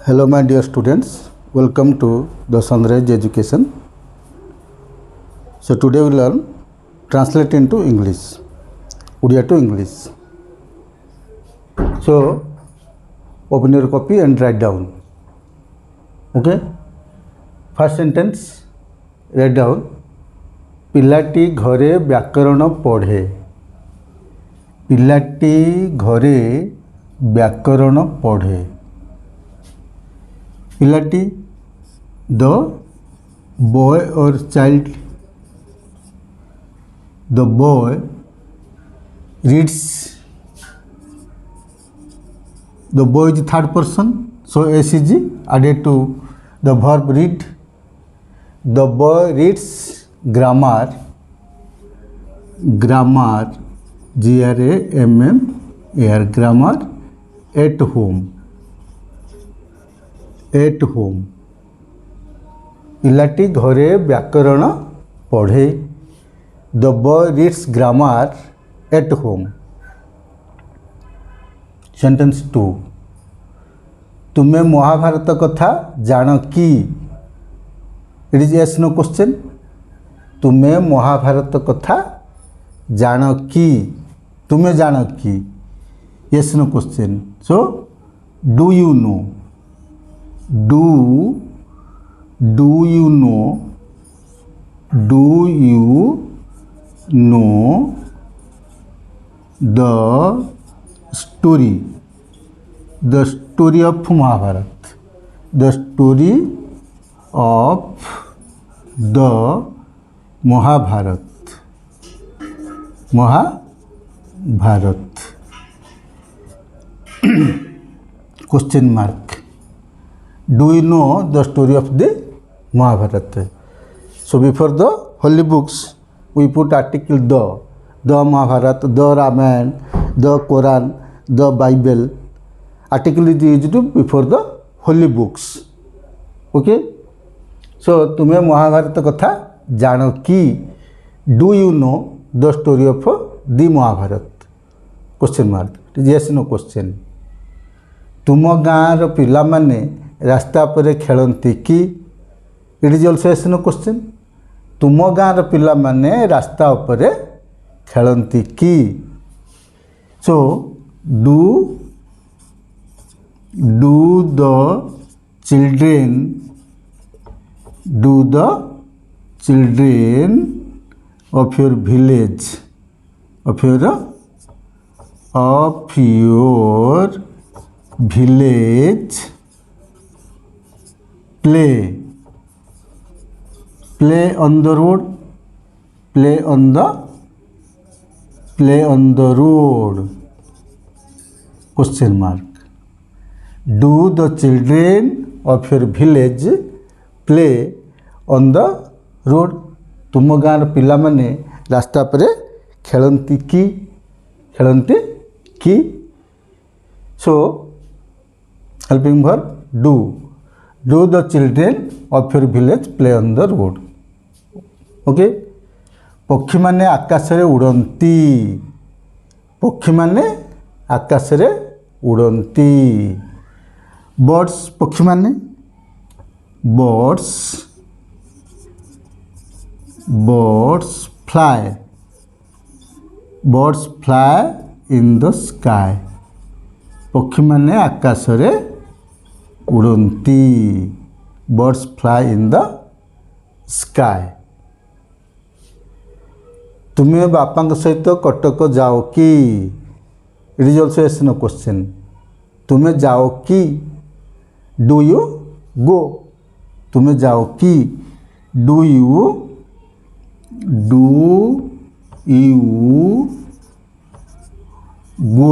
Hello my dear students, welcome to the Sunrise Education. So today we learn translate into English, Udia to English. So open your copy and write down. Okay, first sentence write down. ପିଲାଟି ଘରେ ବ୍ୟାକରଣ ପଢ଼େ। ପିଲାଟି ଘରେ ବ୍ୟାକରଣ ପଢ଼େ। ପିଲାଟି the boy or child, the boy reads. The boy is third person, so s is added to the verb read. The boy reads grammar, grammar grammar at home. At home. ପିଲାଟି ଘରେ ବ୍ୟାକରଣ ପଢ଼େ। The boy reads grammar at home. Sentence 2. ତୁମେ ମହାଭାରତ କଥା ଜାଣ କି? It is yes no question. ତୁମେ ମହାଭାରତ କଥା ଜାଣ କି? ତୁମେ ଜାଣ କି? Yes no question. So do you know? Do you know? Do you know the story? The story of Mahabharata. The story of the Mahabharata. Mahabharata. Question mark. Do you know the story of the Mahabharata? So before the holy books we put article the Mahabharata, the Ramayana, the Quran, the Bible. Article is used before the holy books. Okay, so तुम्हें महाभारत कथा जानो कि? Do you know the story of the Mahabharata? Question mark. Yes no question. तुम गाँव पिला माने रास्ता पर खेलती कि? It is also yes no question. तुम गाँव पिला माने रास्ता पर खेलती कि? सो do the children of your village play on the road? Play on the road? Question mark. Do the children of your village play on the road? तुम गाँव पिला माने रास्ता पर खेलती कि? So helping verb do. Do the children of your village play on the road? Okay. पक्षी माने आकाश रे उड़ंती। पक्षी माने आकाश रे उड़ंती। Birds पक्षी माने birds fly in the sky. पक्षी माने आकाश रे उड़ंती। Birds fly in the sky. तुम्हें बापा सहित कटक जाओ कि? It is also yes no question. तुम्हें जाओ कि? Do you go? तुम्हें जाओ कि? Do you go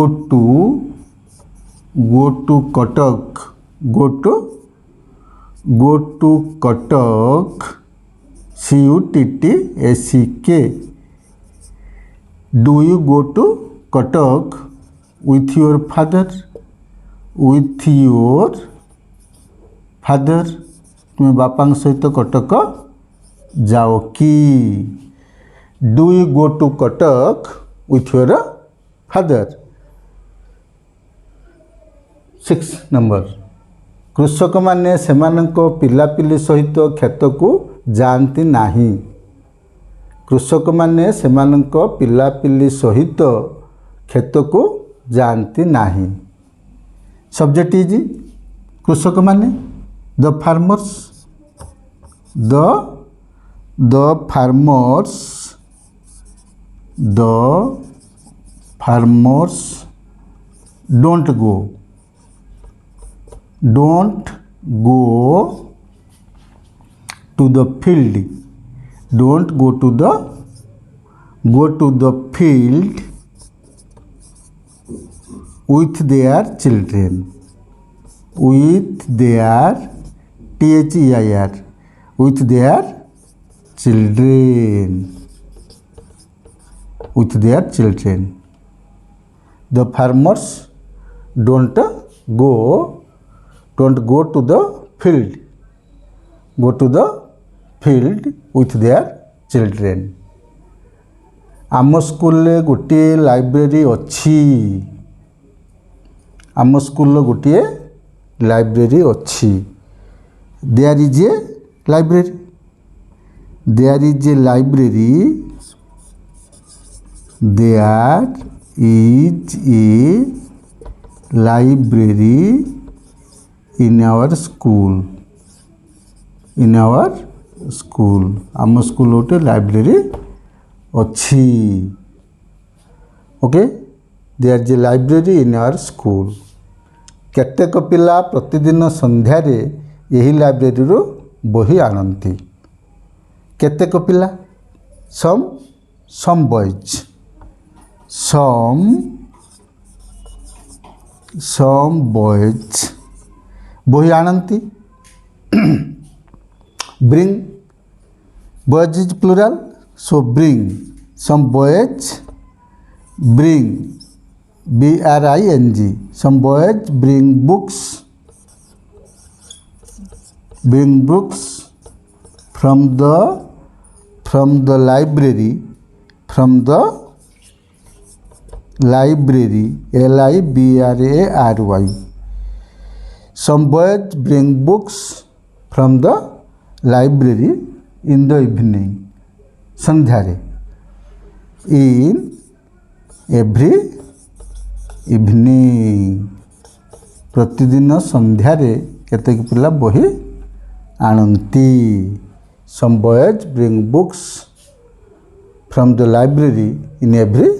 to Cuttack? Go to Cuttack. Cuttack. Do you go to Cuttack with your father? With your father. तुम्हें बापा सहित कटक जाओ कि? Do you go to Cuttack with your father? 6 number कृषक माने सेमानंको पिलापिली सहित खेत को जाती नहीं। कृषक माने सेमानंको पिलापिली सहित खेत को जाती नहीं। सब्जेक्ट इज कृषक माने the farmers. The farmers don't go to the field, don't go to the field with their children, with their THEIR, with their children, with their children. The farmers don't go to the field, go to the field with their children. आम school गोटे library अच्छी, आम school गोटे library अच्छी। There is a library, there is a library, there is a library in our school, in our school. आम school गोटे library अच्छी। Okay, there is a library in our school. केतेक पिला प्रतिदिन संध्यारे यही लाइब्रेरी रो बही आनती। केतेक पिला, सम बॉयज, some boys बही आनती। bring, boys is plural, so bring, some boys bring, BRING, some boys bring books from the library, LIBRARY. Some boys bring books from the library in the evening, संध्यारे, in every evening। प्रतिदिन संध्यारे केतेक पिला बही आनती। Some boys bring books from the library in every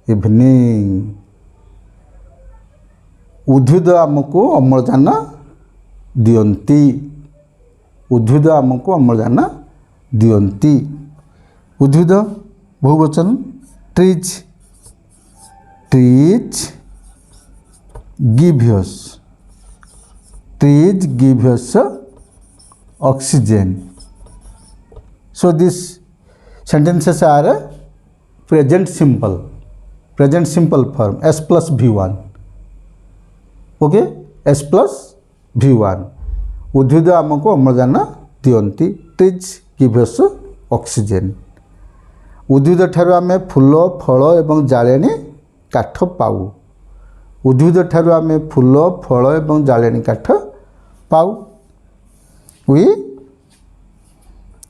evening। उद्भिद आमको अम्लजान दियंती, उद्भिद आमको अम्लजान दियंती। उद्भिद बहुवचन trees, trees give us, trees give us oxygen. So these sentences are present simple form, S plus V1. Okay, S plus V1. उद्भिद आमको अम्लजान दियंती, trees give us oxygen. उद्भिद ठारू आमे फूल फल एवं जाळेनी काठ पाऊ। उद्भिद ठारू आमे फूल फल एवं जाळेनी काठ पाऊ।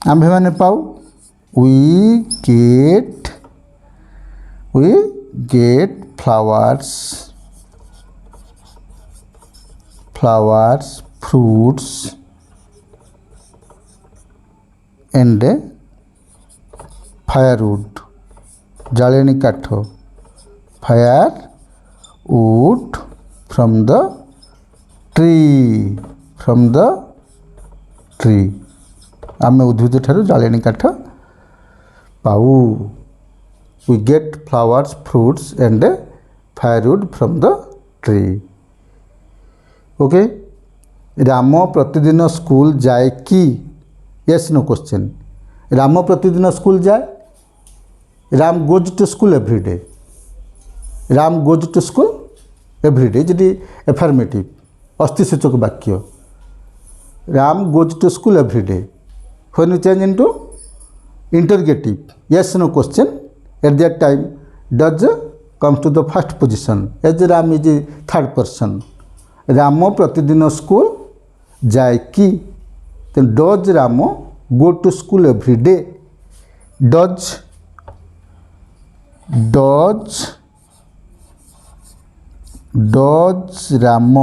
आम्भे माने पाऊ। We get flowers, fruits and firewood, जाळेनी काठ, firewood from the tree, आमे उद्भिद ठारू जाळेनी काठ पाऊ। We get flowers, fruits and firewood from the tree. Okay, Ram प्रतिदिन स्कूल जाए कि? Yes, no question. राम प्रतिदिन स्कूल जाए? Ram goes to school every day. Ram goes to school every day यदि affirmative अस्थिसूचक वाक्य। Ram goes to school every day. When you change into interrogative, yes no question, at that time does comes to the first position as Ram is the third person. Ram प्रतिदिन school जाए कि तो does Ram go to school every day does Ram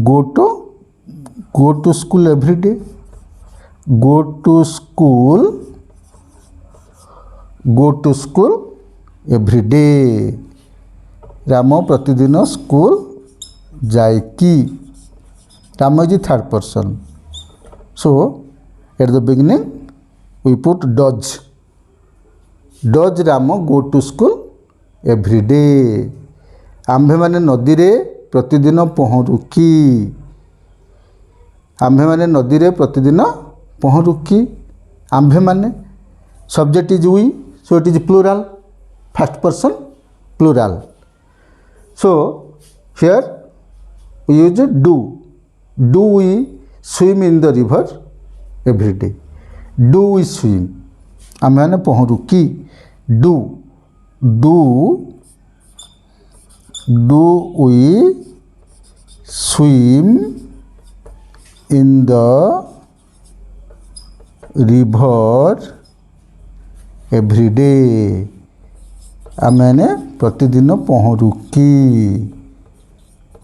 go to school every day go to school every day Ram प्रतिदिन school जाए कि Ram is third person so at the beginning we put does Ram go to school every day आम्भे माने नदी रे प्रतिदिन पहरु कि आम्भे माने नदी रे प्रतिदिन पहरु कि आम्भे माने subject is we so it is plural first person plural so here we use do we swim in the river every day do we swim आम मैंने पहरु कि do we swim in the river every day आम मैंने प्रतिदिन पहरु कि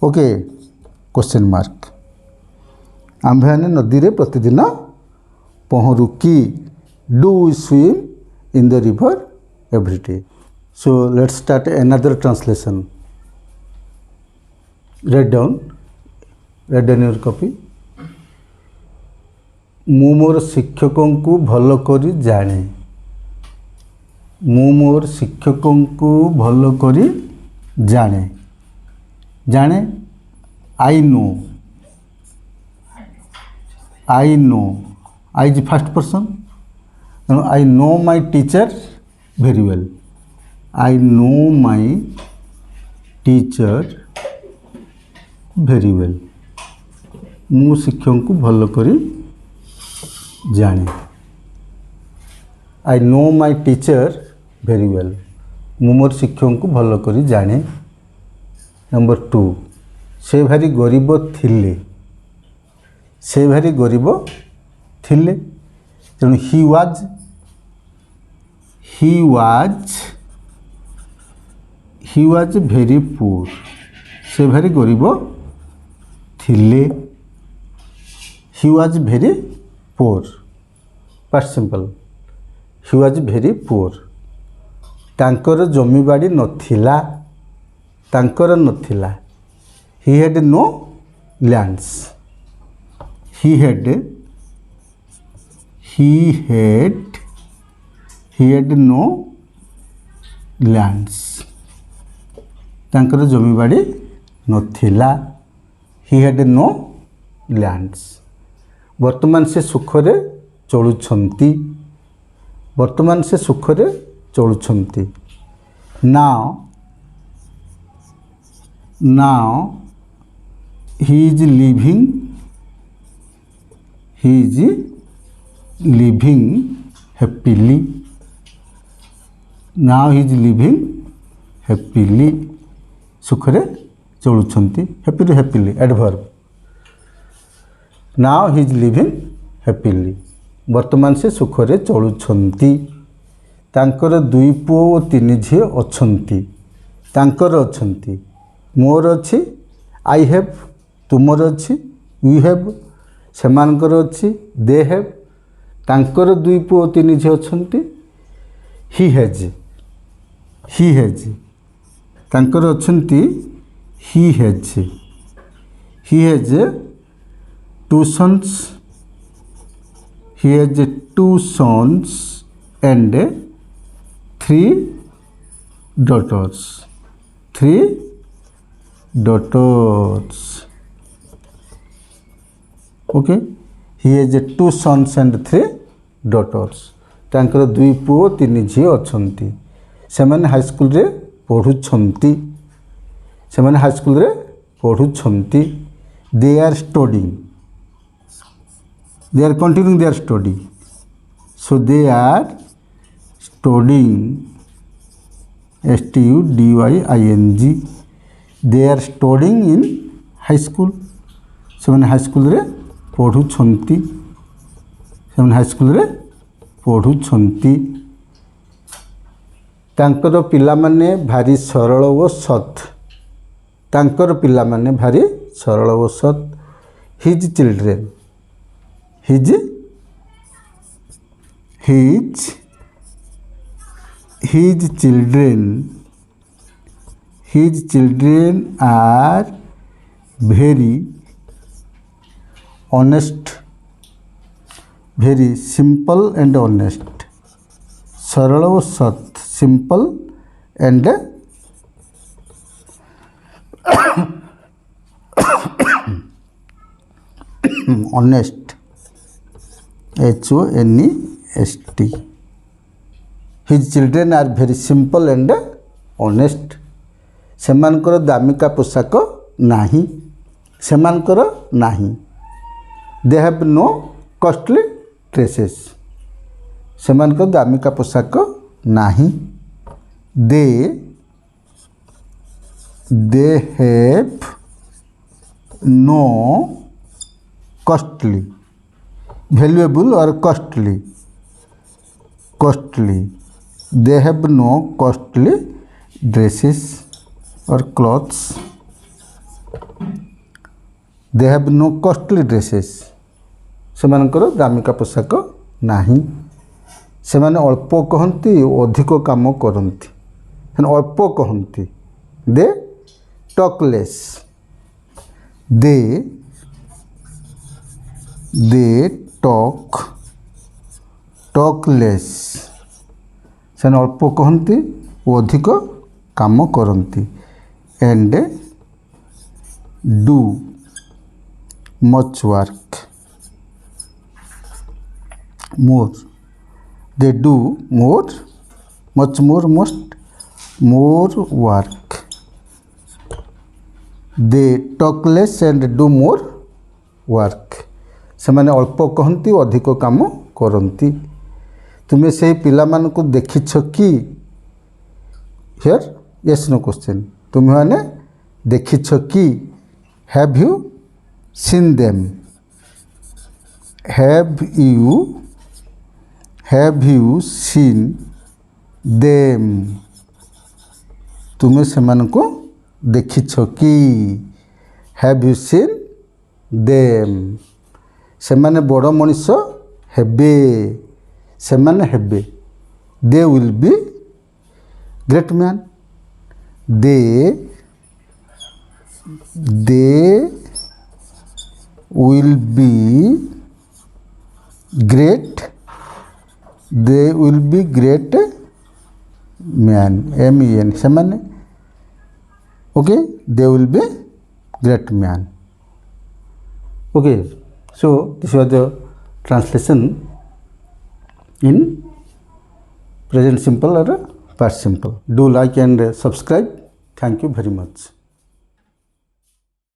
okay question mark आम्भे मैंने नदी रे प्रतिदिन पहरु कि do we swim in the river every day so let's start another translation write down your copy मु मोर शिक्षकों को भल करी जाने मु मोर शिक्षकों को भल करी जाने जाने I know I is first person I know my teacher very well I know my teacher very well मु शिक्षकों को भल करी जाने I know my teacher very well मु मोर शिक्षकों को भल करी जाने नंबर 2 से भारी गरीब थिले से भारी गरीब थिले तेणु ही वाज वेरी पुअर से भारी गरीब थिले he was very poor past simple he was very poor तांकर जमीबाड़ी नथिला तांकर नथिला he had no lands he had no lands तांकर जमीबाड़ी नथिला ही हैड नो लैंड्स वर्तमान से सुखरे चलुछंती वर्तमान से सुखरे चलुछंती now he is living happily now he is living happily सुखरे चलुछंती happy happily adverb now he is living happily वर्तमान से सुखरे चलुछंती तांकर 2 पुओ और 3 झील अछंती तांकर अछंती मोर अच्छी आई हैव तुमर अच्छी यू हैव सेमानकर अच्छी दे हैव तांकर 2 पुओ 3 झील अछंती ही हैज तांकर अछंती he has 2 sons he has 2 sons and 3 daughters okay he has 2 sons and 3 daughters तांकर 2 पुओ 3 झी अछंती सेमाने हाई स्कूल रे पढुछंती they are studying they are continuing their study so they are studying studying they are studying in high school ସେମାନେ high school ରେ ପଢ଼ୁଛନ୍ତି ସେମାନେ high school ରେ ପଢ଼ୁଛନ୍ତି ତାଙ୍କର ପିଲାମାନେ ଭାରି ସରଳ ଓ ସତ୍ ତାଙ୍କର ପିଲାମାନେ ଭାରି ସରଳ ଓ ସତ୍ his children his children are very honest very simple and honest सरल और सत simple and honest HONEST his children are very simple and honest सेमानकर दामिका पोशाक नाही सेमानकर नाही they have no costly dresses सेमानकर दामिका पोशाक नाही they have no costly valuable और costly they have no costly dresses और clothes they have no costly dresses सेमानकर दामिका पोशाक नाही सेमाने अल्प कहती अधिक काम करती अल्प कहती दे टॉकलेस दे टॉकलेस से अल्प कहती अधिक काम करती and do much work more they do much more work they talk less and do more work सेमाने अल्प कहती अधिक काम करती तुम्हें से पिला मानकु देखिछ कि हियर यस नो क्वेश्चन तुम्हें माने देखिछ कि have you seen them have you seen them तुम्हें सेमानकु देखिछ कि हैव यू सीन देम सेमाने बड़ मनीष हेबे सेमाने हेबे they will be great man they will be great they will be great man MEN semane okay they will be great man okay so this was the translation in present simple or past simple do like and subscribe thank you very much